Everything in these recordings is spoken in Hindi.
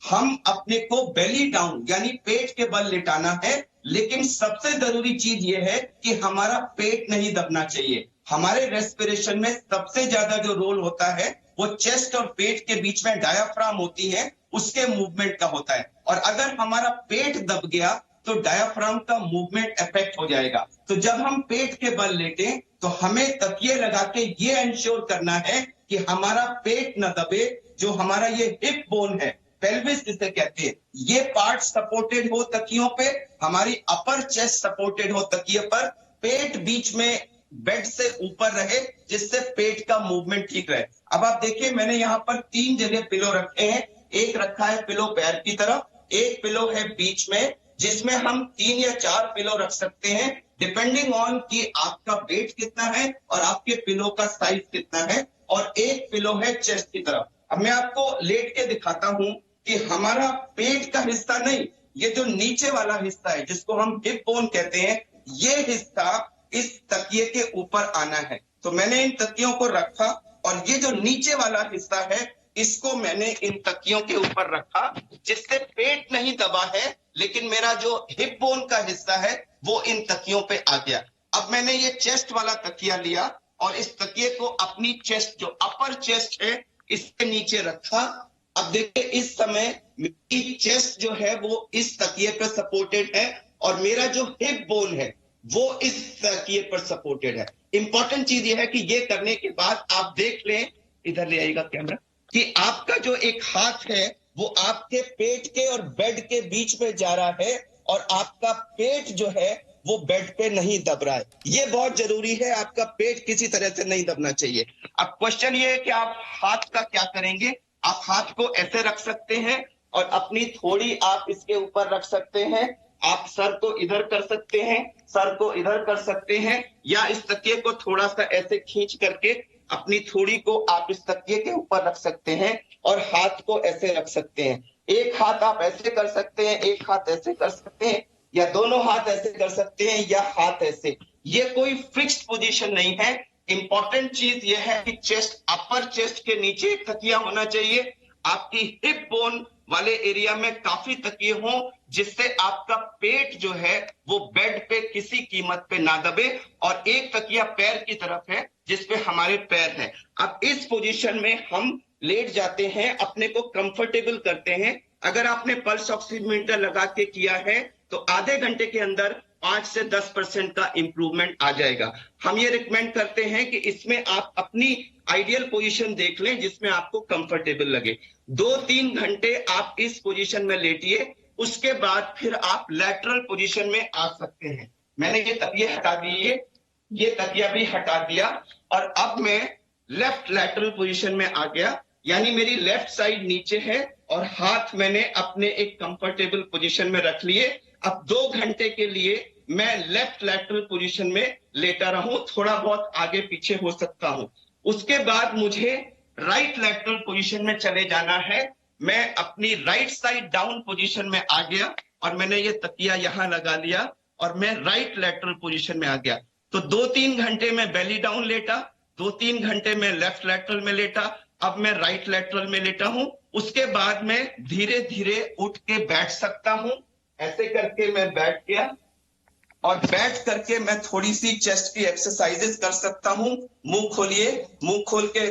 हम अपने को बेली डाउन यानी पेट के बल लिटाना है, लेकिन सबसे जरूरी चीज ये है कि हमारा पेट नहीं दबना चाहिए। हमारे रेस्पिरेशन में सबसे ज्यादा जो रोल होता है वो चेस्ट और पेट के बीच में डायाफ्राम होती है, उसके मूवमेंट का होता है। और अगर हमारा पेट दब गया तो डायाफ्राम का मूवमेंट इफेक्ट हो जाएगा। तो जब हम पेट के बल लेटे तो हमें तकिए लगा के ये इंश्योर करना है कि हमारा पेट न दबे। जो हमारा ये हिप बोन है, पेल्विस जिसे कहते हैं, ये पार्ट सपोर्टेड हो तकियों पे, हमारी अपर चेस्ट सपोर्टेड हो तकिए पर, पेट बीच में बेड से ऊपर रहे जिससे पेट का मूवमेंट ठीक रहे। अब आप देखिए मैंने यहाँ पर 3 जगह पिलो रखे हैं। एक रखा है पिलो पैर की तरफ, एक पिलो है बीच में जिसमें हम 3 या 4 पिलो रख सकते हैं डिपेंडिंग ऑन कि आपका वेट कितना है और आपके पिलो का साइज कितना है, और एक पिलो है चेस्ट की तरफ। अब मैं आपको लेट के दिखाता हूं कि हमारा पेट का हिस्सा नहीं, ये जो नीचे वाला हिस्सा है जिसको हम हिप बोन कहते हैं, ये हिस्सा इस तकिए के ऊपर आना है। तो मैंने इन तकियों को रखा और ये जो नीचे वाला हिस्सा है इसको मैंने इन तकियों के ऊपर रखा, जिससे पेट नहीं दबा है, लेकिन मेरा जो हिप बोन का हिस्सा है वो इन तकियों पे आ गया। अब मैंने ये चेस्ट वाला तकिया लिया और इस तकिए को अपनी चेस्ट, जो अपर चेस्ट है, इसके नीचे रखा। अब देखिए इस समय मेरी चेस्ट जो है वो इस तकिए पर सपोर्टेड है और मेरा जो हिप बोन है वो इस तकिए पर सपोर्टेड है। इंपॉर्टेंट चीज ये है कि ये करने के बाद आप देख लें, इधर ले आइएगा कैमरा, कि आपका जो एक हाथ है वो आपके पेट के और बेड के बीच में जा रहा है और आपका पेट जो है वो बेड पे नहीं दब रहा है। ये बहुत जरूरी है, आपका पेट किसी तरह से नहीं दबना चाहिए। अब क्वेश्चन ये है कि आप हाथ का क्या करेंगे। आप हाथ को ऐसे रख सकते हैं और अपनी थोड़ी आप इसके ऊपर रख सकते हैं। आप सर को इधर कर सकते हैं, सर को इधर कर सकते हैं, या इस तकिए को थोड़ा सा ऐसे खींच करके अपनी थोड़ी को आप इस तकिए के ऊपर रख सकते हैं और हाथ को ऐसे रख सकते हैं। एक हाथ आप ऐसे कर सकते हैं, एक हाथ ऐसे कर सकते हैं, या दोनों हाथ ऐसे कर सकते हैं, या हाथ ऐसे। ये कोई फिक्स्ड पोजीशन नहीं है। इंपॉर्टेंट चीज ये है कि चेस्ट, अपर चेस्ट के नीचे एक तकिया होना चाहिए। आपकी हिप बोन वाले एरिया में काफी तकिए हों जिससे आपका पेट जो है वो बेड पे किसी कीमत पे ना दबे, और एक तकिया पैर की तरफ है जिसपे हमारे पैर है। अब इस पोजीशन में हम लेट जाते हैं, अपने को कंफर्टेबल करते हैं। अगर आपने पल्स ऑक्सीमीटर लगा के किया है तो आधे घंटे के अंदर 5 से 10% का इंप्रूवमेंट आ जाएगा। हम ये रिकमेंड करते हैं कि इसमें आप अपनी आइडियल पोजीशन देख लें जिसमें आपको कंफर्टेबल लगे। 2-3 घंटे आप इस पोजीशन में लेटिए, उसके बाद फिर आप लैटरल पोजीशन में आ सकते हैं। मैंने ये तकिया हटा दिए, ये तकिया भी हटा दिया, और अब मैं लेफ्ट लैटरल पोजीशन में आ गया, यानी मेरी लेफ्ट साइड नीचे है और हाथ मैंने अपने एक कंफर्टेबल पोजीशन में रख लिए। अब 2 घंटे के लिए मैं लेफ्ट लैटरल पोजीशन में लेटा रहूं, थोड़ा बहुत आगे पीछे हो सकता हूं। उसके बाद मुझे राइट लैटरल पोजीशन में चले जाना है। मैं अपनी राइट साइड डाउन पोजीशन में आ गया और मैंने ये तकिया यहां लगा लिया और मैं राइट लैटरल पोजीशन में आ गया। तो 2-3 घंटे में बेली डाउन लेटा, 2-3 घंटे में लेफ्ट लैटरल में लेटा, अब मैं राइट लैटरल में लेटा हूं। उसके बाद मैं धीरे धीरे उठ के बैठ सकता हूं। ऐसे करके मैं बैठ गया और बैठ करके मैं थोड़ी सी चेस्ट की एक्सरसाइजेस कर सकता हूं। मुंह खोलिए, मुंह खोल के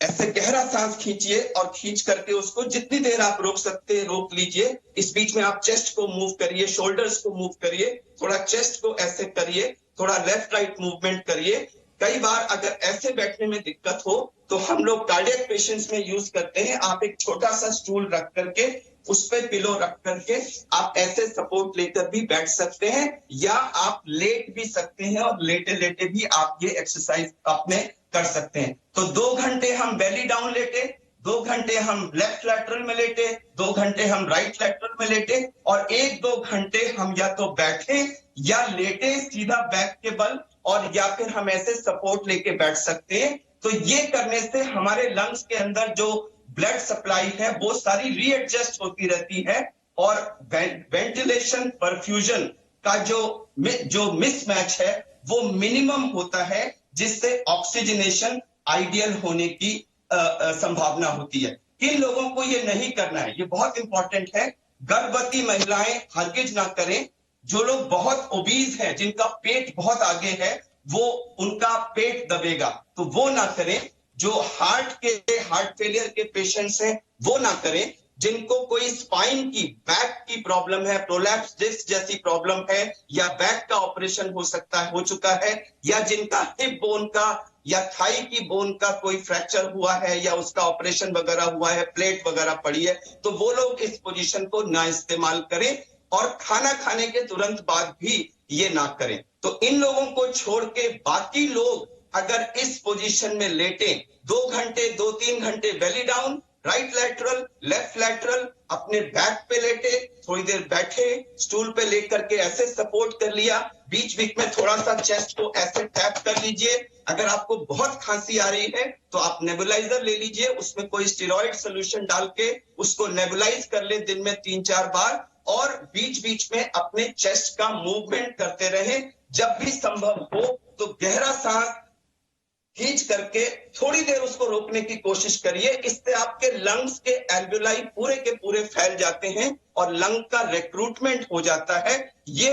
ऐसे गहरा सांस खींचिए और खींच करके उसको जितनी देर आप रोक सकते हैं रोक लीजिए। इस बीच में आप चेस्ट को मूव करिए, शोल्डर्स को मूव करिए, थोड़ा चेस्ट को ऐसे करिए, थोड़ा लेफ्ट राइट मूवमेंट करिए। कई बार अगर ऐसे बैठने में दिक्कत हो तो हम लोग कार्डियक पेशेंट्स में यूज करते हैं, आप एक छोटा सा स्टूल रख करके उस पे पिलो रख करके आप ऐसे सपोर्ट लेकर भी बैठ सकते हैं, या आप लेट भी सकते हैं और लेटे लेटे भी आप ये एक्सरसाइज अपने कर सकते हैं। तो 2 घंटे हम बेली डाउन लेटे, 2 घंटे हम लेफ्ट लैटरल में लेटे, 2 घंटे हम राइट लैटरल में लेटे, और 1-2 घंटे हम या तो बैठे या लेटे सीधा बैक के बल, और या फिर हम ऐसे सपोर्ट लेके बैठ सकते हैं। तो ये करने से हमारे लंग्स के अंदर जो ब्लड सप्लाई है वो सारी रीएडजस्ट होती रहती है, और वेंटिलेशन परफ्यूजन का जो मिसमैच है वो मिनिमम होता है, जिससे ऑक्सीजनेशन आइडियल होने की संभावना होती है। किन लोगों को ये नहीं करना है, ये बहुत इंपॉर्टेंट है। गर्भवती महिलाएं हरगिज ना करें। जो लोग बहुत ओबीज हैं, जिनका पेट बहुत आगे है, वो उनका पेट दबेगा, तो वो ना करें। जो हार्ट फेलियर के पेशेंट्स हैं वो ना करें। जिनको कोई स्पाइन की, बैक की प्रॉब्लम है, प्रोलैप्स डिस्क जैसी प्रॉब्लम है, या बैक का ऑपरेशन हो चुका है, या जिनका हिप बोन का या थाई की बोन का कोई फ्रैक्चर हुआ है, या उसका ऑपरेशन वगैरह हुआ है, प्लेट वगैरह पड़ी है, तो वो लोग इस पोजीशन को ना इस्तेमाल करें। और खाना खाने के तुरंत बाद भी ये ना करें। तो इन लोगों को छोड़ के बाकी लोग अगर इस पोजीशन में लेटे 2 घंटे, 2-3 घंटे belly down, right lateral, left lateral, अपने बैक पे लेटे, थोड़ी देर बैठे, स्टूल पे लेकर के ऐसे सपोर्ट कर लिया, बीच बीच में थोड़ा सा चेस्ट को ऐसे टैप कर लीजिए। अगर आपको बहुत खांसी आ रही है तो आप नेबुलाइजर ले लीजिए, उसमें कोई स्टेरॉइड सोल्यूशन डाल के उसको नेबुलाइज कर ले दिन में 3-4 बार, और बीच बीच में अपने चेस्ट का मूवमेंट करते रहे। जब भी संभव हो तो गहरा सांस खींच करके थोड़ी देर उसको रोकने की कोशिश करिए। इससे आपके लंग्स के एल्वेलाई पूरे के पूरे फैल जाते हैं और लंग का रिक्रूटमेंट हो जाता है। ये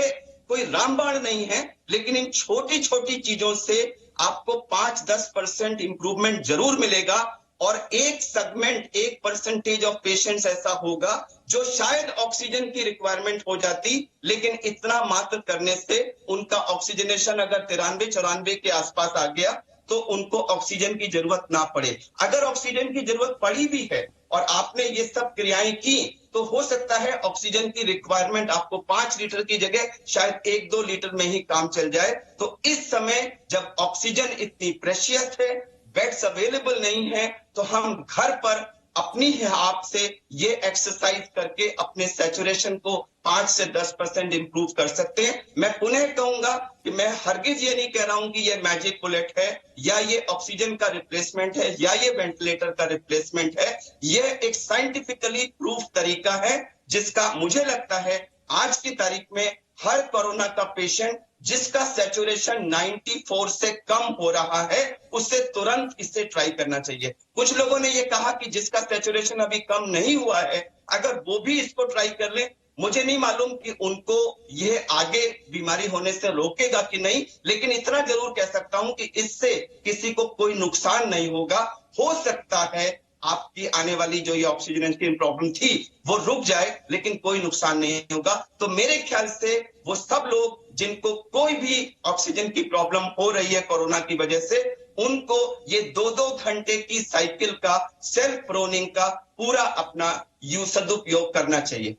कोई रामबाण नहीं है, लेकिन इन छोटी छोटी चीजों से आपको 5-10% इंप्रूवमेंट जरूर मिलेगा। और एक सेगमेंट, 1% ऑफ पेशेंट्स ऐसा होगा जो शायद ऑक्सीजन की रिक्वायरमेंट हो जाती, लेकिन इतना मात्र करने से उनका ऑक्सीजनेशन अगर 93-94 के आसपास आ गया तो उनको ऑक्सीजन की जरूरत ना पड़े। अगर ऑक्सीजन की जरूरत पड़ी भी है और आपने ये सब क्रियाएं की, तो हो सकता है ऑक्सीजन की रिक्वायरमेंट आपको 5 लीटर की जगह शायद 1-2 लीटर में ही काम चल जाए। तो इस समय जब ऑक्सीजन इतनी प्रेशियस है, बेड्स अवेलेबल नहीं है, तो हम घर पर अपनी ही आप से ये एक्सरसाइज करके अपने सैचुरेशन को 5 से 10% इंप्रूव कर सकते हैं। मैं पुनः कहूंगा कि मैं हरगिज ये नहीं कह रहा हूं कि ये मैजिक बुलेट है, या ये ऑक्सीजन का रिप्लेसमेंट है, या ये वेंटिलेटर का रिप्लेसमेंट है। ये एक साइंटिफिकली प्रूफ तरीका है, जिसका मुझे लगता है आज की तारीख में हर कोरोना का पेशेंट जिसका सैचुरेशन 94 से कम हो रहा है, उससे तुरंत इसे ट्राई करना चाहिए। कुछ लोगों ने ये कहा कि जिसका सैचुरेशन अभी कम नहीं हुआ है, अगर वो भी इसको ट्राई कर ले, मुझे नहीं मालूम कि उनको ये आगे बीमारी होने से रोकेगा कि नहीं, लेकिन इतना जरूर कह सकता हूं कि इससे किसी को कोई नुकसान नहीं होगा। हो सकता है आपकी आने वाली जो ये ऑक्सीजन की प्रॉब्लम थी वो रुक जाए, लेकिन कोई नुकसान नहीं होगा। तो मेरे ख्याल से वो सब लोग जिनको कोई भी ऑक्सीजन की प्रॉब्लम हो रही है कोरोना की वजह से, उनको ये 2-2 घंटे की साइकिल का, सेल्फ प्रोनिंग का पूरा अपना सदुपयोग करना चाहिए।